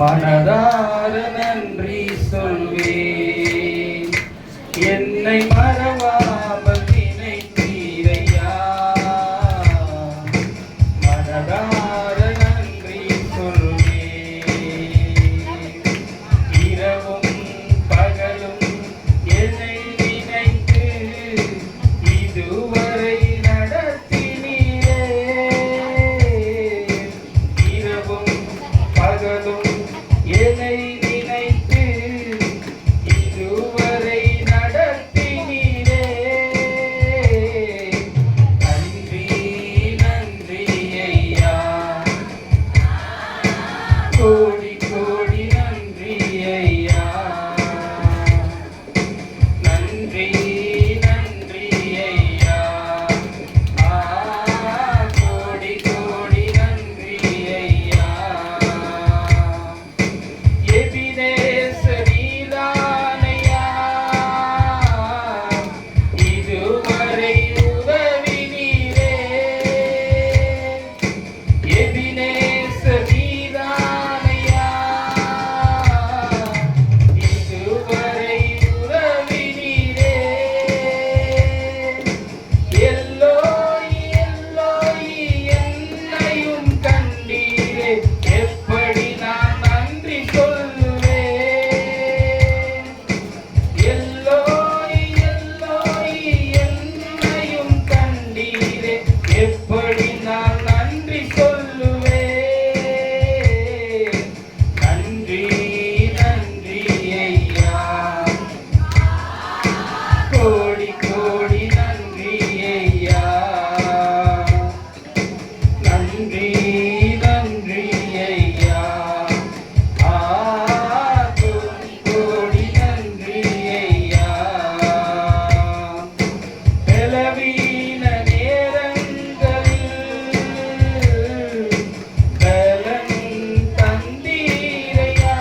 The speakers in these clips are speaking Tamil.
மனதார நன்றி சொல்வேன். என்னை மறவாமல் நினைத்தீரையா. மனதார நன்றி சொல்வேன். இரவும் பகலும் என்னை நினைத்து இதுவரை நடத்தினீரே. இரவும் பகலும் என்னை நினைத்து இதுவரை நடத்தினீரே. நன்றி நன்றி ஐயா, கோடி கோடி நன்றி ஐயா. நன்றி நன்றி ஐயா, கோடி கோடி நன்றி ஐயா. எபினேசரீதானையா, இதுவரை உதவினீரே. எபினேசரீதானையா, இதுவரை உதவினீரே. எல்லோய் எல்லோய் என்னையும் கண்டீரே. எப்படி நான் நன்றி சொல்லுவேன். எல்லோய் எல்லோய் என்னையும் கண்டீரே. எப்படி நான் நன்றி சொல்லுவேன். நன்றி நன்றி ஐயா, கோடி கோடி நன்றி ஐயா. நன்றி நன்றி ஐயா, கோடி கோடி நன்றி ஐயா. பலவீன நேரங்களில் பலன் தந்தீரையா.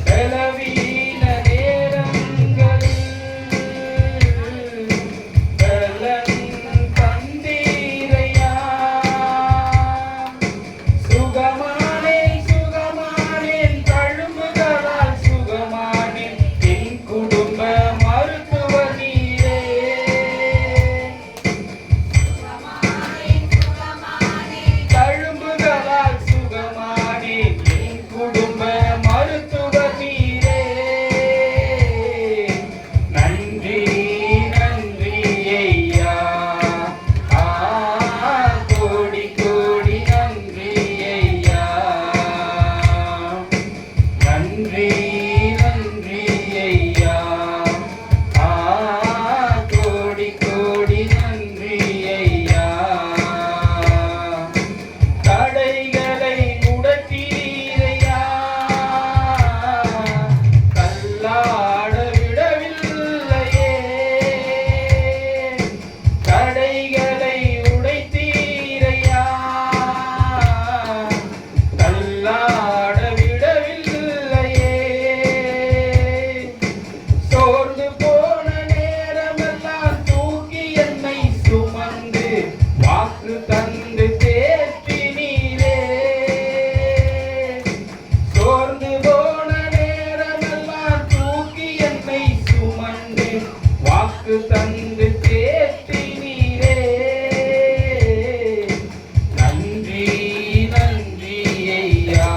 பலவீன நேரங்களில் பலன் தந்தீரையா. சுகமானேன் சுகமானேன் தழும்புகளால் சுகமானேன். என் குடும்ப மருத்துவ நீரே. தழும்புகளால் சுகமானேன். என் குடும்ப மருத்துவ நீரே. நன்றி நன்றி ஐயா, கோடி கோடி நன்றி ஐயா. நன்றி நன்றி ஐயா, கோடி கோடி நன்றி ஐயா. தடைகளை உடைத்தீரையா, தள்ளாட விடவில்லையே. தடைகளை உடைத்தீரையா, தள்ளாட விடவில்லையே. சோர்ந்து போன நேரமெல்லாம் தூக்கி என்னை சுமந்து வாக்கு தந்து தேற்றினீரே. சோர்ந்து போன நேரமெல்லாம் தூக்கி என்னை சுமந்து வாக்கு தந்து தேற்றினீரே. நன்றி நன்றி ஐயா,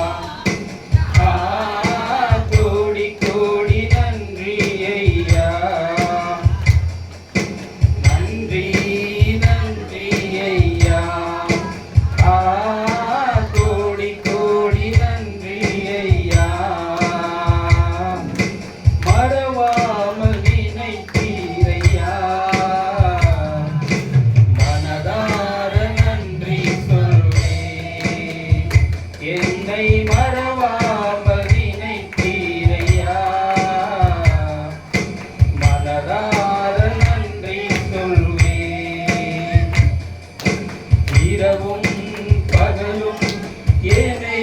கோடி கோடி நன்றி ஐயா. நன்றி நன்றி ஐயா, கோடி கோடி நன்றி ஐயா. மறவாமல் நினைத்தீரையா. மனதார நன்றி சொல்வேன். என்னை மறவாமல் நினைத்தீரையா. மனதார நன்றி சொல்வேன். இரவும் பகலும் என்னை